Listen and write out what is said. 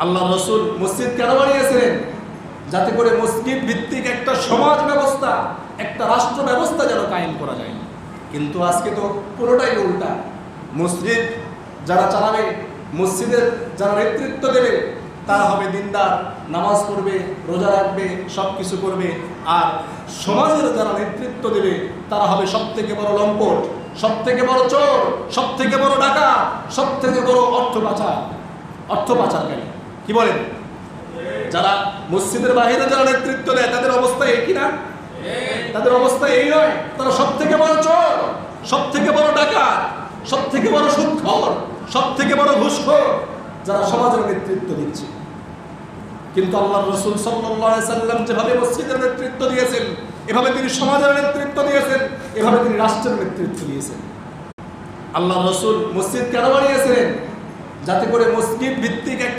আল্লাহ রসুল মসজিদ কেন বানিয়েছিলেন? যাতে করে মসজিদ ভিত্তিক একটা সমাজ ব্যবস্থা, একটা রাষ্ট্র ব্যবস্থা যেন কায়েম করা যায়। কিন্তু আজকে তো পুরোটাই উল্টা। মসজিদ যারা চালাবে, মসজিদের যারা নেতৃত্ব দেবে, তারা হবে দিনদার, নামাজ পড়বে, রোজা রাখবে, সব কিছু করবে। আর সমাজের যারা নেতৃত্ব দেবে তারা হবে সব থেকে বড় লম্পট, সব থেকে বড় চোর, সব থেকে বড় ডাকাত, সব থেকে বড় অর্থ পাচারকারী। কি বলেন? যারা মসজিদের বাইরে যারা নেতৃত্ব দেয় তাদের অবস্থা একই না? তাদের অবস্থা এই নয়? তারা সব থেকে বড় চোর, সব থেকে বড় ডাকাত, সব থেকে বড় সুদখোর, সব থেকে বড় ঘুষখোর, যারা সমাজের নেতৃত্ব দিচ্ছে। কিন্তু আল্লাহর রাসূল সাল্লাল্লাহু আলাইহি সাল্লাম যেভাবে মসজিদের নেতৃত্ব দিয়েছেন, এভাবে তিনি সমাজের নেতৃত্ব দিয়েছেন, এভাবে তিনি রাষ্ট্রের নেতৃত্ব দিয়েছেন। আল্লাহর রাসূল মসজিদ কেন বানিয়েছিলেন? যাতে করে মসজিদ ভিত্তিক